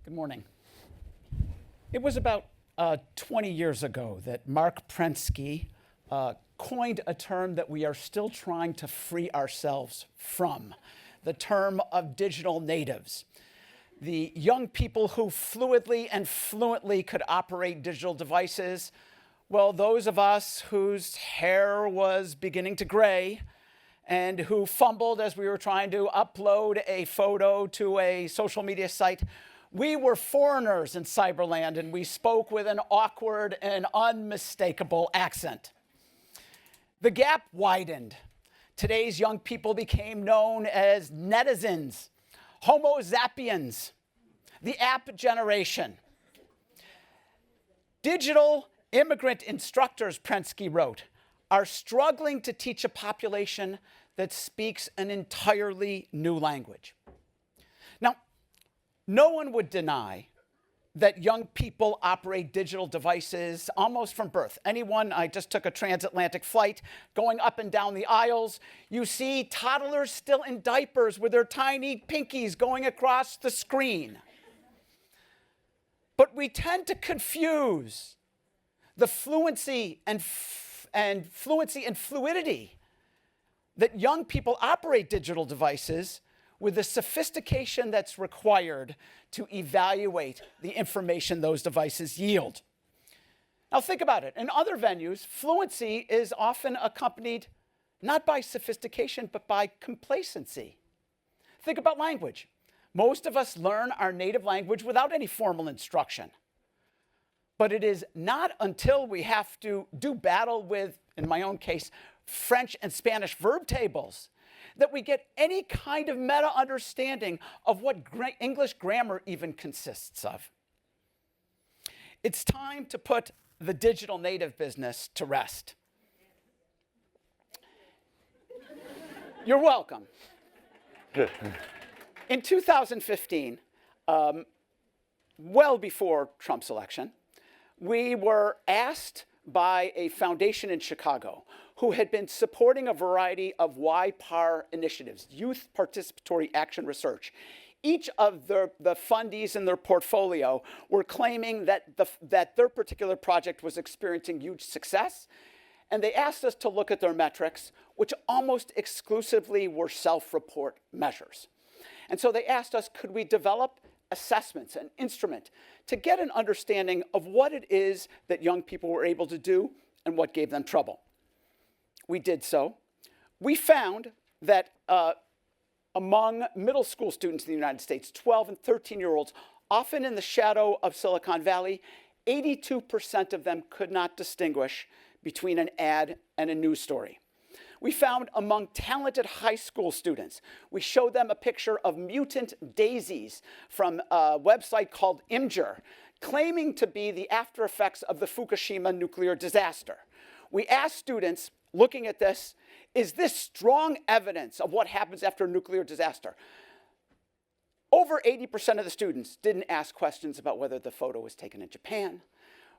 Good morning. It was about 20 years ago that Mark Prensky coined a term that we are still trying to free ourselves from, the term of digital natives. The young people who fluidly and fluently could operate digital devices, well, those of us whose hair was beginning to gray and who fumbled as we were trying to upload a photo to a social media site, we were foreigners in cyberland, and we spoke with an awkward and unmistakable accent. The gap widened. Today's young people became known as netizens, Homo sapiens, the app generation. Digital immigrant instructors, Prensky wrote, are struggling to teach a population that speaks an entirely new language. Now, no one would deny that young people operate digital devices almost from birth. I just took a transatlantic flight, going up and down the aisles. You see toddlers still in diapers with their tiny pinkies going across the screen. But we tend to confuse the fluency and fluidity that young people operate digital devices with the sophistication that's required to evaluate the information those devices yield. Now think about it. In other venues, fluency is often accompanied not by sophistication, but by complacency. Think about language. Most of us learn our native language without any formal instruction. But it is not until we have to do battle with, in my own case, French and Spanish verb tables that we get any kind of meta understanding of what English grammar even consists of. It's time to put the digital native business to rest. You're welcome. In 2015, well before Trump's election, we were asked by a foundation in Chicago who had been supporting a variety of YPAR initiatives, Youth Participatory Action Research. Each of the fundees in their portfolio were claiming that their particular project was experiencing huge success, and they asked us to look at their metrics, which almost exclusively were self-report measures. And so they asked us, could we develop assessments, an instrument, to get an understanding of what it is that young people were able to do and what gave them trouble. We did so. We found that among middle school students in the United States, 12 and 13-year-olds, often in the shadow of Silicon Valley, 82% of them could not distinguish between an ad and a news story. We found among talented high school students, we showed them a picture of mutant daisies from a website called Imgur, claiming to be the after effects of the Fukushima nuclear disaster. We asked students, looking at this, is this strong evidence of what happens after a nuclear disaster? Over 80% of the students didn't ask questions about whether the photo was taken in Japan,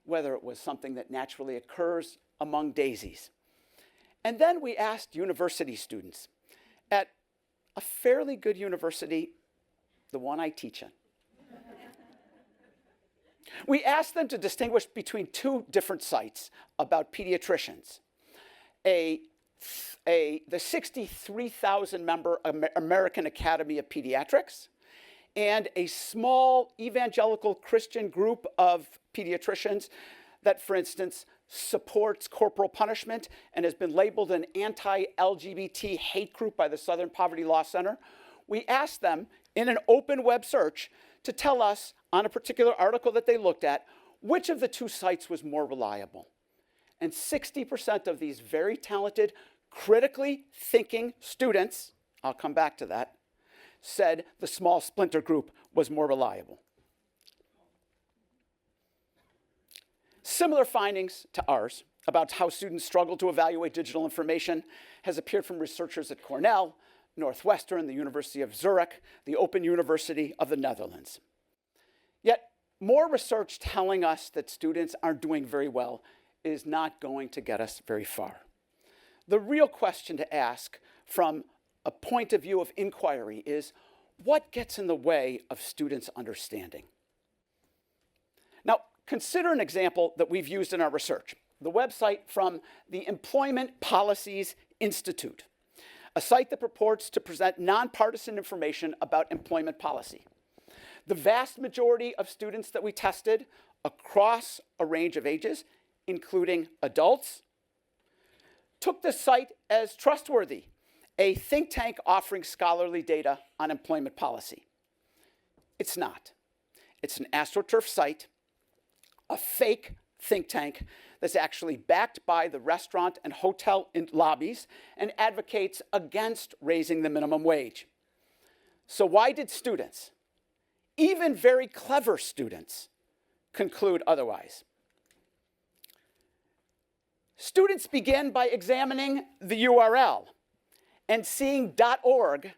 whether it was something that naturally occurs among daisies. And then we asked university students at a fairly good university, the one I teach in. We asked them to distinguish between two different sites about pediatricians. The 63,000 member American Academy of Pediatrics and a small evangelical Christian group of pediatricians that, for instance, supports corporal punishment and has been labeled an anti-LGBT hate group by the Southern Poverty Law Center. We asked them in an open web search to tell us on a particular article that they looked at which of the two sites was more reliable. And 60% of these very talented, critically thinking students, I'll come back to that, said the small splinter group was more reliable. Similar findings to ours about how students struggle to evaluate digital information has appeared from researchers at Cornell, Northwestern, the University of Zurich, the Open University of the Netherlands. Yet, more research telling us that students aren't doing very well is not going to get us very far. The real question to ask from a point of view of inquiry is, what gets in the way of students' understanding? Now, consider an example that we've used in our research, the website from the Employment Policies Institute, a site that purports to present nonpartisan information about employment policy. The vast majority of students that we tested across a range of ages, including adults, took the site as trustworthy, a think tank offering scholarly data on employment policy. It's not. It's an AstroTurf site, a fake think tank that's actually backed by the restaurant and hotel lobbies and advocates against raising the minimum wage. So why did students, even very clever students, conclude otherwise? Students begin by examining the URL and seeing .org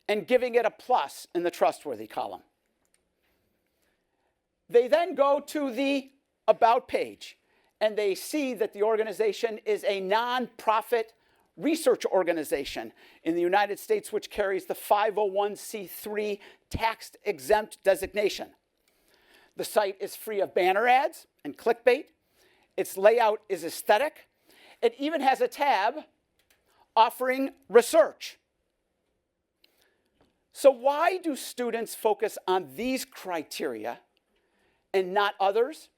and giving it a plus in the trustworthy column. They then go to the About page, and they see that the organization is a nonprofit research organization in the United States, which carries the 501c3 tax-exempt designation. The site is free of banner ads and clickbait. Its layout is aesthetic. It even has a tab offering research. So why do students focus on these criteria and not others?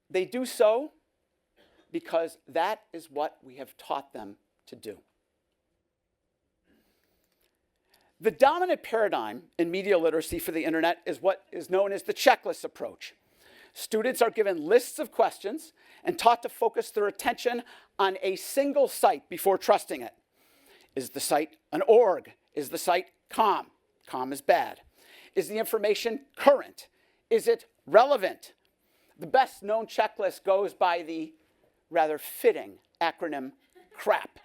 They do so because that is what we have taught them to do. The dominant paradigm in media literacy for the internet is what is known as the checklist approach. Students are given lists of questions and taught to focus their attention on a single site before trusting it. Is the site an org? Is the site com? Com is bad. Is the information current? Is it relevant? The best known checklist goes by the rather fitting acronym CRAP.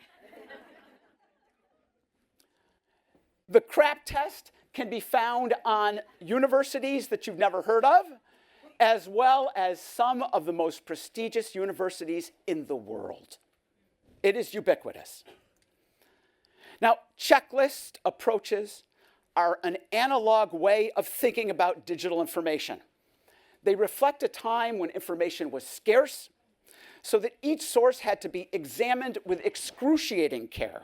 The CRAP test can be found on universities that you've never heard of, as well as some of the most prestigious universities in the world. It is ubiquitous. Now, checklist approaches are an analog way of thinking about digital information. They reflect a time when information was scarce, so that each source had to be examined with excruciating care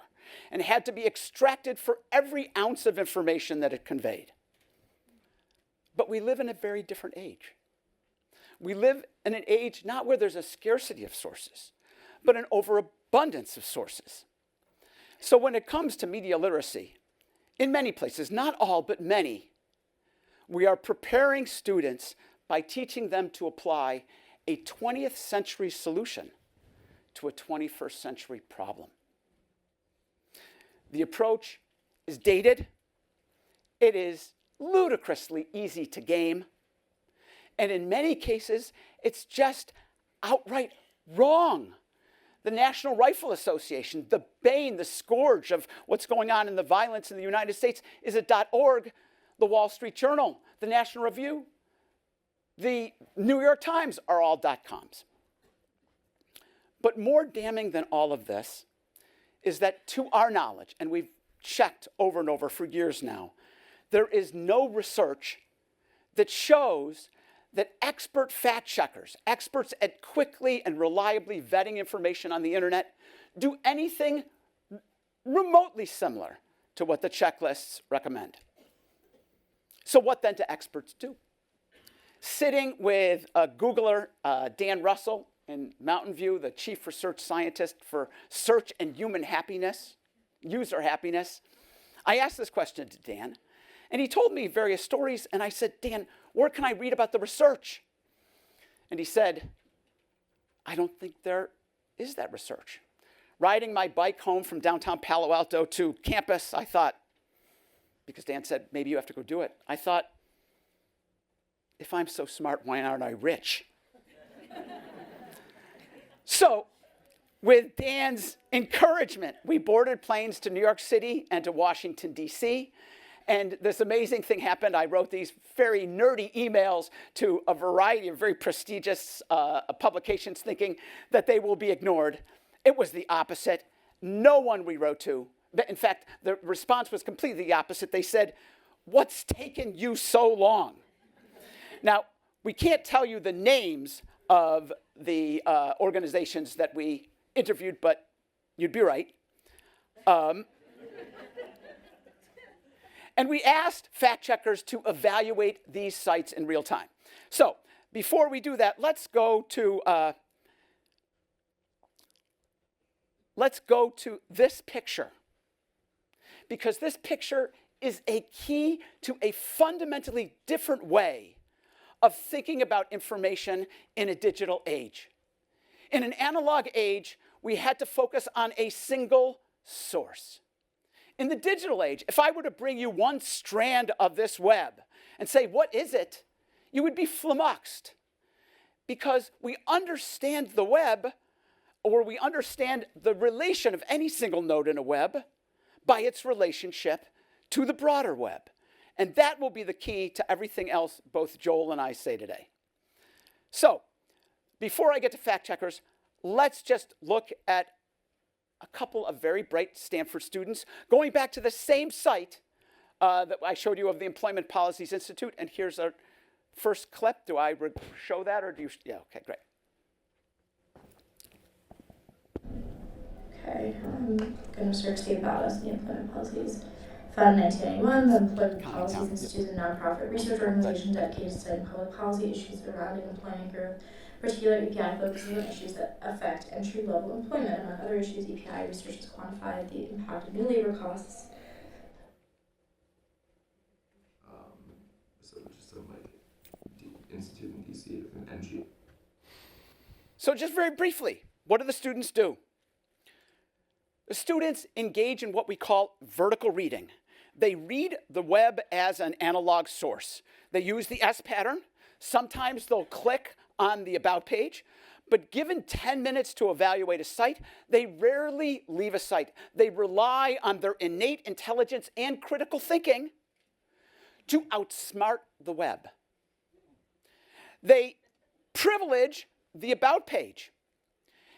and had to be extracted for every ounce of information that it conveyed. But we live in a very different age. We live in an age not where there's a scarcity of sources, but an overabundance of sources. So when it comes to media literacy, in many places, not all, but many, we are preparing students by teaching them to apply a 20th century solution to a 21st century problem. The approach is dated, it is ludicrously easy to game, and in many cases, it's just outright wrong. The National Rifle Association, the bane, the scourge of what's going on in the violence in the United States, is a .org, the Wall Street Journal, the National Review, the New York Times are all .coms. But more damning than all of this is that to our knowledge, and we've checked over and over for years now, there is no research that shows that expert fact checkers, experts at quickly and reliably vetting information on the internet, do anything remotely similar to what the checklists recommend. So what then do experts do? Sitting with Googler Dan Russell in Mountain View, the chief research scientist for search and human happiness, user happiness, I asked this question to Dan, and he told me various stories, and I said, Dan, where can I read about the research? And he said, I don't think there is that research. Riding my bike home from downtown Palo Alto to campus, I thought, because Dan said, maybe you have to go do it, I thought, if I'm so smart, why aren't I rich? So, with Dan's encouragement, we boarded planes to New York City and to Washington, D.C., and this amazing thing happened. I wrote these very nerdy emails to a variety of very prestigious publications thinking that they will be ignored. It was the opposite. No one we wrote to, in fact, the response was completely the opposite. They said, what's taken you so long? Now, We can't tell you the names of the organizations that we interviewed, but you'd be right. And we asked fact checkers to evaluate these sites in real time. So before we do that, let's go to this picture, because this picture is a key to a fundamentally different way of thinking about information in a digital age. In an analog age, we had to focus on a single source. In the digital age, if I were to bring you one strand of this web and say, what is it? You would be flummoxed, because we understand the web, or we understand the relation of any single node in a web by its relationship to the broader web. And that will be the key to everything else both Joel and I say today. So, before I get to fact checkers, let's just look at a couple of very bright Stanford students going back to the same site that I showed you of the Employment Policies Institute. And here's our first clip. Do I show that, or do you? Yeah, okay, great. Okay, I'm going to search the About Us, the Employment Policies. Founded in 1991, the Employment Policies Institute is a nonprofit research organization dedicated to studying public policy issues surrounding employment growth. Particular EPI focuses on issues that affect entry-level employment. Among other issues, EPI research has quantified the impact of new labor costs. So just institute in DC with an NGO. So just very briefly, what do the students do? The students engage in what we call vertical reading. They read the web as an analog source. They use the S pattern. Sometimes they'll click on the About page, but given 10 minutes to evaluate a site, they rarely leave a site. They rely on their innate intelligence and critical thinking to outsmart the web. They privilege the About page.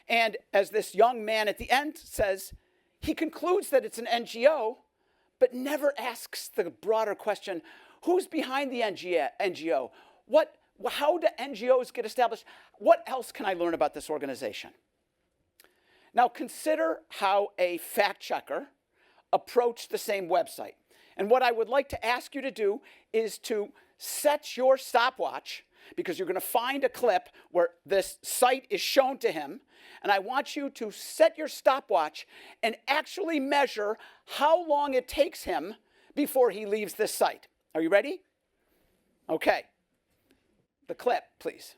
And as this young man at the end says, he concludes that it's an NGO, but never asks the broader question, who's behind the NGO? How do NGOs get established? What else can I learn about this organization? Now consider how a fact checker approached the same website. And what I would like to ask you to do is to set your stopwatch, because you're going to find a clip where this site is shown to him, and I want you to set your stopwatch and actually measure how long it takes him before he leaves this site. Are you ready? Okay. The clip, please.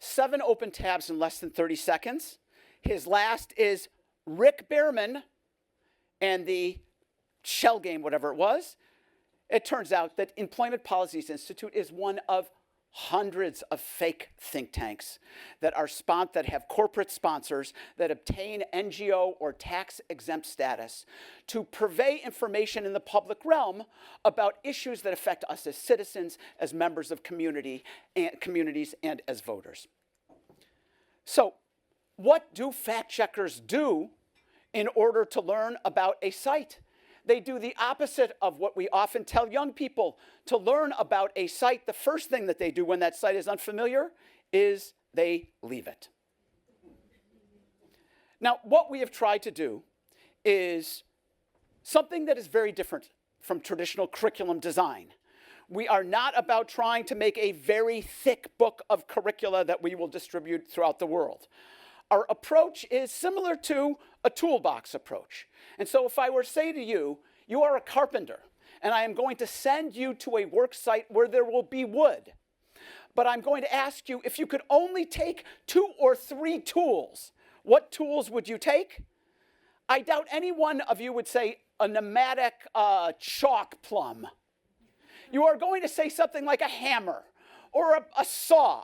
Seven open tabs in less than 30 seconds. His last is Rick Behrman and the shell game, whatever it was. It turns out that Employment Policies Institute is one of hundreds of fake think tanks that have corporate sponsors that obtain NGO or tax-exempt status to purvey information in the public realm about issues that affect us as citizens, as members of communities, and as voters. So, what do fact checkers do in order to learn about a site? They do the opposite of what we often tell young people. To learn about a site, the first thing that they do when that site is unfamiliar is they leave it. Now, what we have tried to do is something that is very different from traditional curriculum design. We are not about trying to make a very thick book of curricula that we will distribute throughout the world. Our approach is similar to a toolbox approach. And so if I were to say to you, you are a carpenter, and I am going to send you to a work site where there will be wood, but I'm going to ask you if you could only take 2 or 3 tools, What tools would you take? I doubt any one of you would say a pneumatic chalk plumb. You are going to say something like a hammer or a saw.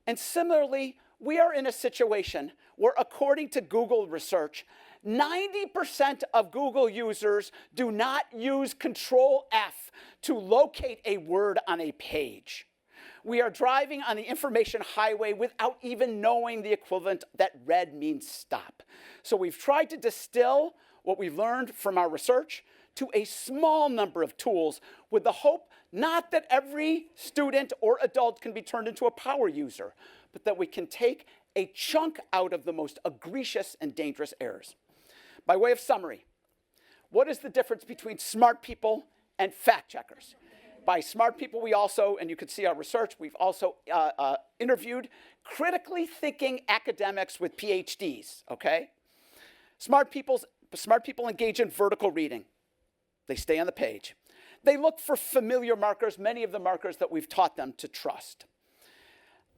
And similarly, we are in a situation where, according to Google research, 90% of Google users do not use Control F to locate a word on a page. We are driving on the information highway without even knowing the equivalent that red means stop. So we've tried to distill what we've learned from our research to a small number of tools with the hope not that every student or adult can be turned into a power user, but that we can take a chunk out of the most egregious and dangerous errors. By way of summary, what is the difference between smart people and fact checkers? By smart people, we also, and you can see our research, we've also interviewed critically thinking academics with PhDs, okay? Smart people engage in vertical reading. They stay on the page. They look for familiar markers, many of the markers that we've taught them to trust.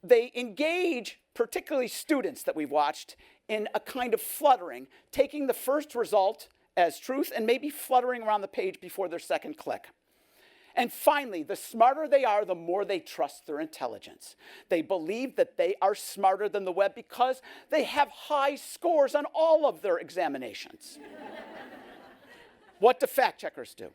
They engage, particularly students that we've watched, in a kind of fluttering, taking the first result as truth and maybe fluttering around the page before their second click. And finally, the smarter they are, the more they trust their intelligence. They believe that they are smarter than the web because they have high scores on all of their examinations. What do fact checkers do?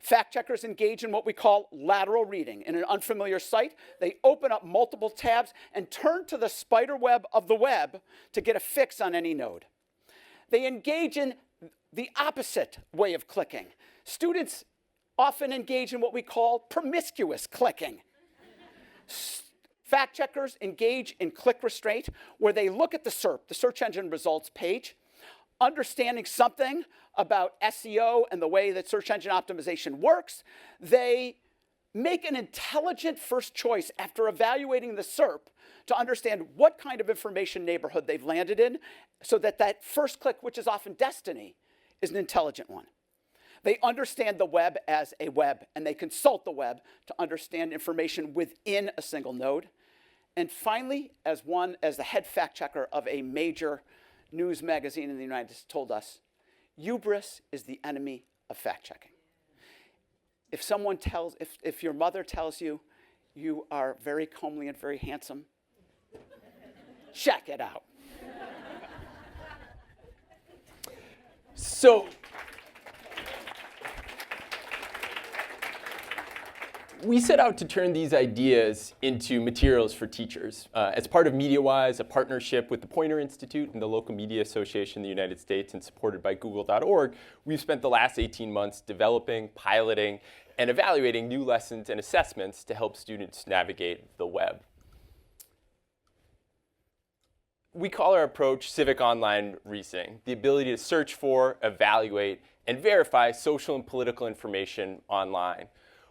Fact checkers engage in what we call lateral reading. In an unfamiliar site, they open up multiple tabs and turn to the spider web of the web to get a fix on any node. They engage in the opposite way of clicking. Students often engage in what we call promiscuous clicking. Fact checkers engage in click restraint, where they look at the SERP, the search engine results page, understanding something about SEO and the way that search engine optimization works. They make an intelligent first choice after evaluating the SERP to understand what kind of information neighborhood they've landed in, so that that first click, which is often destiny, is an intelligent one. They understand the web as a web, and they consult the web to understand information within a single node. And finally, as the head fact checker of a major news magazine in the United States told us, hubris is the enemy of fact checking. If your mother tells you you are very comely and very handsome, check it out. So, we set out to turn these ideas into materials for teachers. As part of Mediawise, a partnership with the Poynter Institute and the Local Media Association in the United States, and supported by Google.org, we've spent the last 18 months developing, piloting, and evaluating new lessons and assessments to help students navigate the web. We call our approach Civic Online reasoning, the ability to search for, evaluate, and verify social and political information online.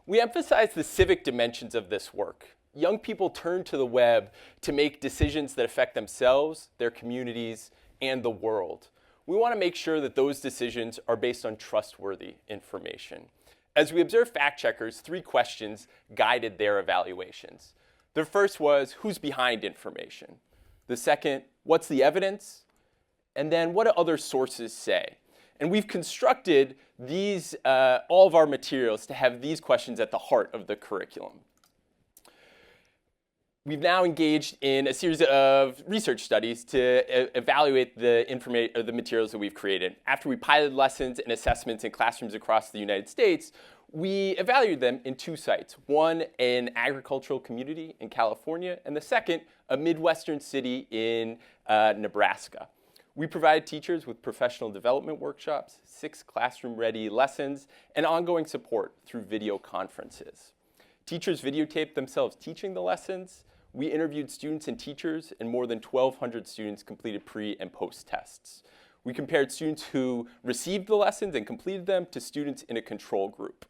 We emphasize the civic dimensions of this work. Young people turn to the web to make decisions that affect themselves, their communities, and the world. We want to make sure that those decisions are based on trustworthy information. As we observe fact checkers, 3 questions guided their evaluations. The first was, who's behind information? The second, what's the evidence? And then, what do other sources say? And we've constructed these, all of our materials to have these questions at the heart of the curriculum. We've now engaged in a series of research studies to evaluate the materials that we've created. After we piloted lessons and assessments in classrooms across the United States, we evaluated them in 2 sites. One, an agricultural community in California, and the second, a Midwestern city in Nebraska. We provided teachers with professional development workshops, 6 classroom-ready lessons, and ongoing support through video conferences. Teachers videotaped themselves teaching the lessons. We interviewed students and teachers, and more than 1,200 students completed pre- and post-tests. We compared students who received the lessons and completed them to students in a control group.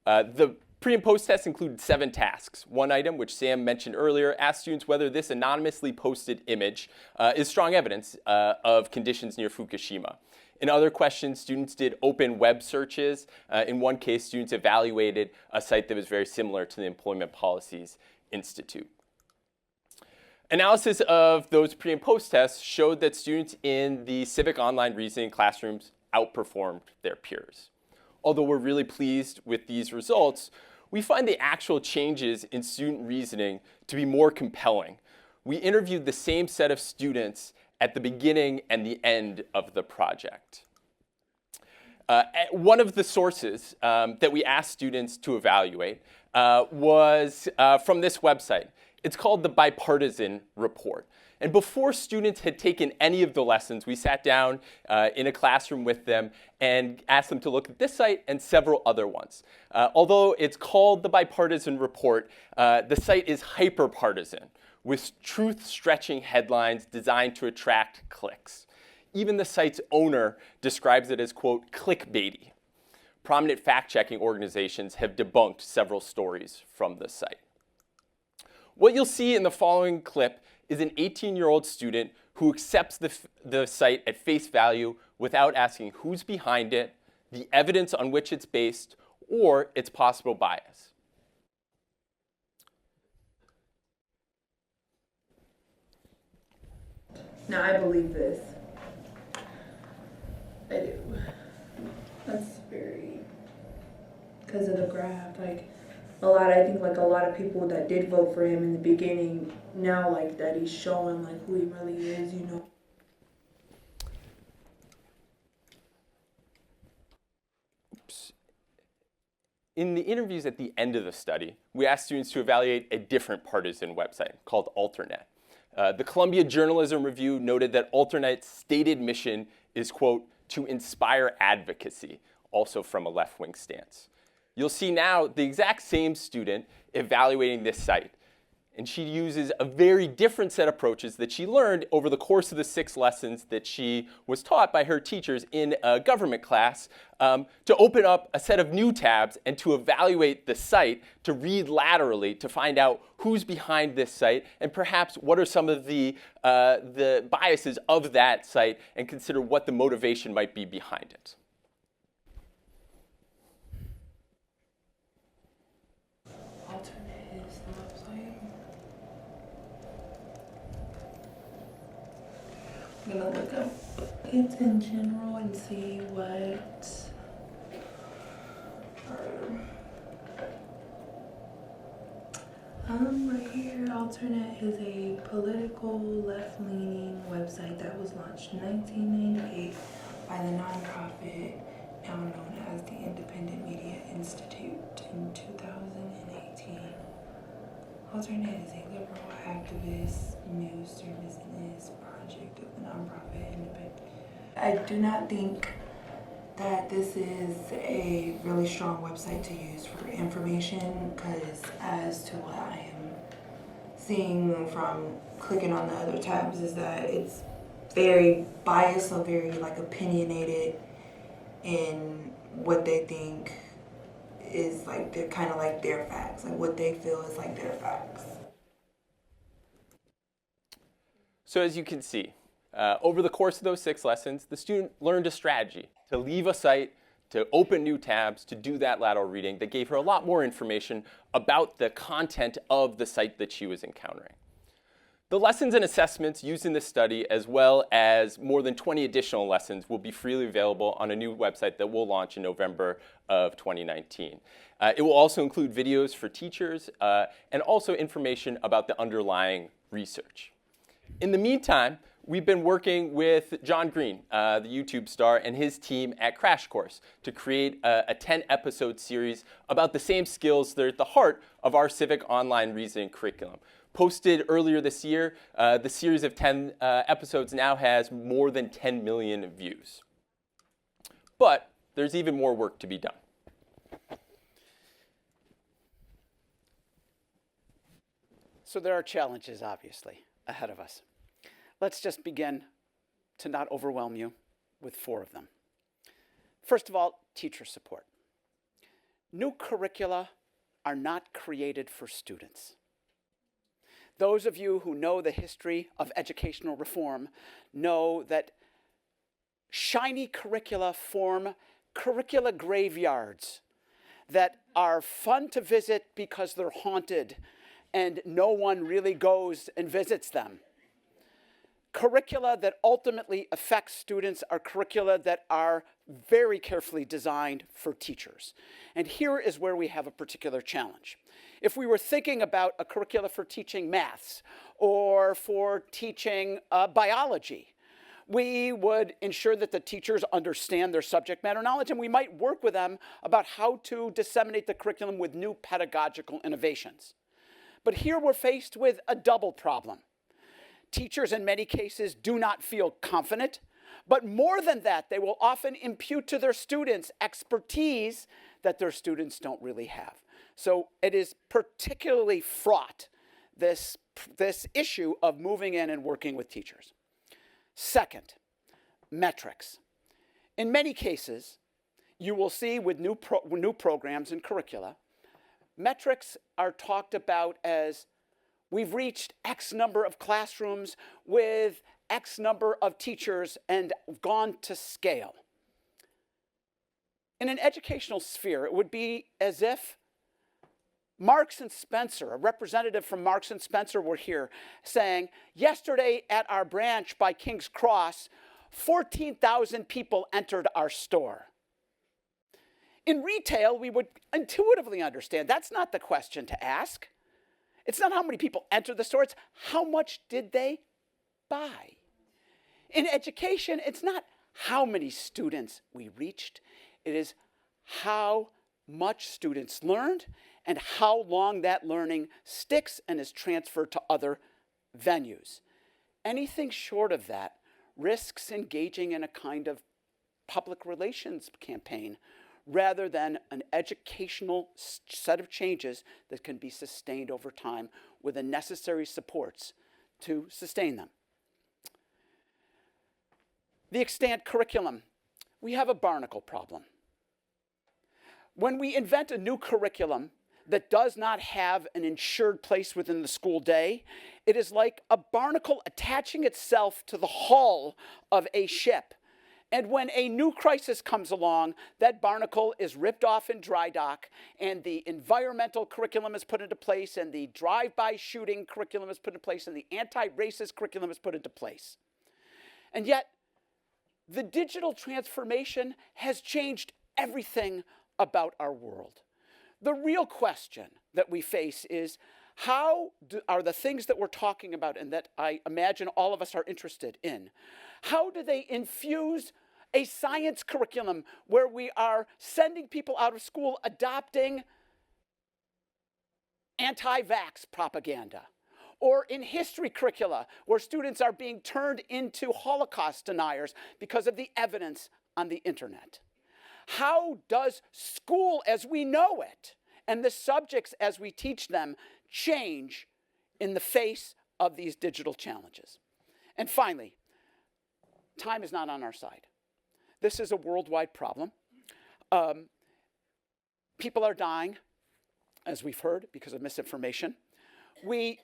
The pre- and post-tests included 7 tasks. One item, which Sam mentioned earlier, asked students whether this anonymously posted image is strong evidence of conditions near Fukushima. In other questions, students did open web searches. In one case, students evaluated a site that was very similar to the Employment Policies Institute. Analysis of those pre and post tests showed that students in the Civic Online reasoning classrooms outperformed their peers. Although we're really pleased with these results, we find the actual changes in student reasoning to be more compelling. We interviewed the same set of students at the beginning and the end of the project. One of the sources that we asked students to evaluate was from this website. It's called the Bipartisan Report. And before students had taken any of the lessons, we sat down in a classroom with them and asked them to look at this site and several other ones. Although it's called the Bipartisan Report, the site is hyper-partisan, with truth-stretching headlines designed to attract clicks. Even the site's owner describes it as, quote, clickbaity. Prominent fact-checking organizations have debunked several stories from the site. What you'll see in the following clip is an 18-year-old student who accepts the site at face value without asking who's behind it, the evidence on which it's based, or its possible bias. Now, I believe this. I do. That's very, because of the graph, like, I think like a lot of people that did vote for him in the beginning, now like that he's showing like who he really is, you know. In the interviews at the end of the study, we asked students to evaluate a different partisan website called AlterNet. The Columbia Journalism Review noted that AlterNet's stated mission is, quote, to inspire advocacy, also from a left-wing stance. You'll see now the exact same student evaluating this site. And she uses a very different set of approaches that she learned over the course of the 6 lessons that she was taught by her teachers in a government class to open up a set of new tabs and to evaluate the site, to read laterally, to find out who's behind this site and perhaps what are some of the biases of that site and consider what the motivation might be behind it. AlterNet is the website. I'm gonna look up it in general and see what right here, AlterNet is a political left-leaning website that was launched in 1998 by the nonprofit now known as the Independent Media Institute in 2018. AlterNet is a liberal activist news service and is project of the nonprofit Independent. I do not think that this is a really strong website to use for information, because as to what I am seeing from clicking on the other tabs is that it's very biased, so very like opinionated in what they think is like they're kind of like their facts, like what they feel is like their facts. So as you can see, over the course of those 6 lessons, the student learned a strategy to leave a site, to open new tabs, to do that lateral reading that gave her a lot more information about the content of the site that she was encountering. The lessons and assessments used in this study, as well as more than 20 additional lessons, will be freely available on a new website that we'll launch in November of 2019. It will also include videos for teachers and also information about the underlying research. In the meantime, we've been working with John Green, the YouTube star, and his team at Crash Course to create a 10-episode series about the same skills that are at the heart of our Civic Online reasoning curriculum. Posted earlier this year, the series of 10 episodes now has more than 10 million views. But there's even more work to be done. So there are challenges, obviously, ahead of us. Let's just begin to not overwhelm you with 4 of them. First of all, teacher support. New curricula are not created for students. Those of you who know the history of educational reform know that shiny curricula form curricula graveyards that are fun to visit because they're haunted and no one really goes and visits them. Curricula that ultimately affect students are curricula that are very carefully designed for teachers. And here is where we have a particular challenge. If we were thinking about a curricula for teaching maths or for teaching biology, we would ensure that the teachers understand their subject matter knowledge, and we might work with them about how to disseminate the curriculum with new pedagogical innovations. But here we're faced with a double problem. Teachers in many cases do not feel confident, but more than that, they will often impute to their students expertise that their students don't really have. So it is particularly fraught, this issue of moving in and working with teachers. Second, metrics. In many cases, you will see with new programs and curricula, metrics are talked about as we've reached X number of classrooms with X number of teachers and gone to scale. In an educational sphere, it would be as if Marks and Spencer, a representative from Marks and Spencer were here saying, yesterday at our branch by King's Cross, 14,000 people entered our store. In retail, we would intuitively understand that's not the question to ask. It's not how many people entered the store, it's how much did they buy. In education, it's not how many students we reached, it is how much students learned and how long that learning sticks and is transferred to other venues. Anything short of that risks engaging in a kind of public relations campaign rather than an educational set of changes that can be sustained over time with the necessary supports to sustain them. The extant curriculum. We have a barnacle problem. When we invent a new curriculum that does not have an ensured place within the school day, it is like a barnacle attaching itself to the hull of a ship. And when a new crisis comes along, that barnacle is ripped off in dry dock, and the environmental curriculum is put into place, and the drive-by shooting curriculum is put into place, and the anti-racist curriculum is put into place. And yet, the digital transformation has changed everything about our world. The real question that we face is, how are the things that we're talking about and that I imagine all of us are interested in, how do they infuse a science curriculum where we are sending people out of school adopting anti-vax propaganda? Or in history curricula, where students are being turned into Holocaust deniers because of the evidence on the internet? How does school as we know it and the subjects as we teach them change in the face of these digital challenges? And finally, time is not on our side. This is a worldwide problem. People are dying, as we've heard, because of misinformation. We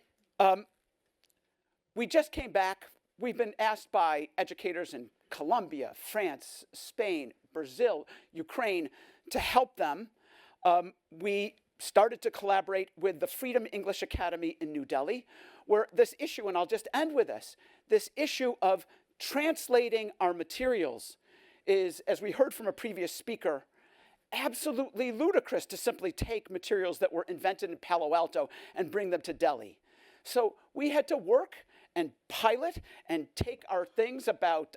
just came back. We've been asked by educators in Colombia, France, Spain, Brazil, Ukraine to help them. We started to collaborate with the Freedom English Academy in New Delhi, where this issue, and I'll just end with this issue of translating our materials is, as we heard from a previous speaker, absolutely ludicrous to simply take materials that were invented in Palo Alto and bring them to Delhi. So we had to work and pilot and take our things about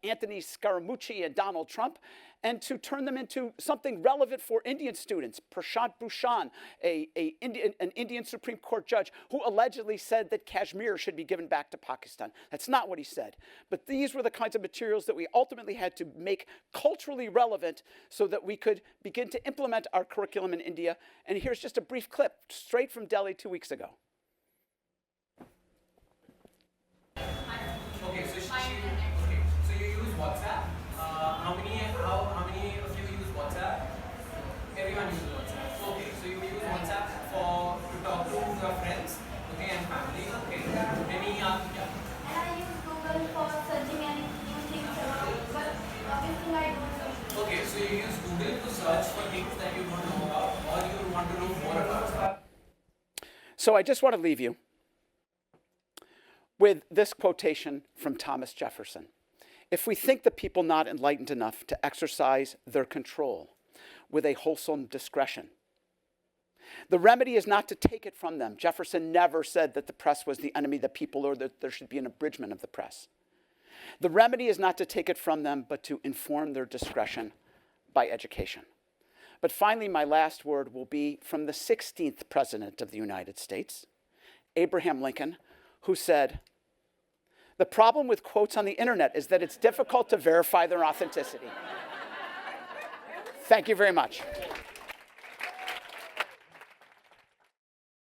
Anthony Scaramucci and Donald Trump and to turn them into something relevant for Indian students. Prashant Bhushan, an Indian Supreme Court judge who allegedly said that Kashmir should be given back to Pakistan. That's not what he said. But these were the kinds of materials that we ultimately had to make culturally relevant so that we could begin to implement our curriculum in India. And here's just a brief clip straight from Delhi 2 weeks ago. Okay, so you use WhatsApp. How many of you use WhatsApp? Everyone uses WhatsApp. Okay, so you use WhatsApp to talk to your friends, okay, and family. Okay. Any And I use Google for searching any new things about, but obviously I don't know. Okay, so you use Google to search for things that you don't know about or you want to know more about. So I just want to leave you with this quotation from Thomas Jefferson. If we think the people not enlightened enough to exercise their control with a wholesome discretion, the remedy is not to take it from them. Jefferson never said that the press was the enemy of the people or that there should be an abridgment of the press. The remedy is not to take it from them, but to inform their discretion by education. But finally, my last word will be from the 16th President of the United States, Abraham Lincoln, who said, "The problem with quotes on the internet is that it's difficult to verify their authenticity." Thank you very much.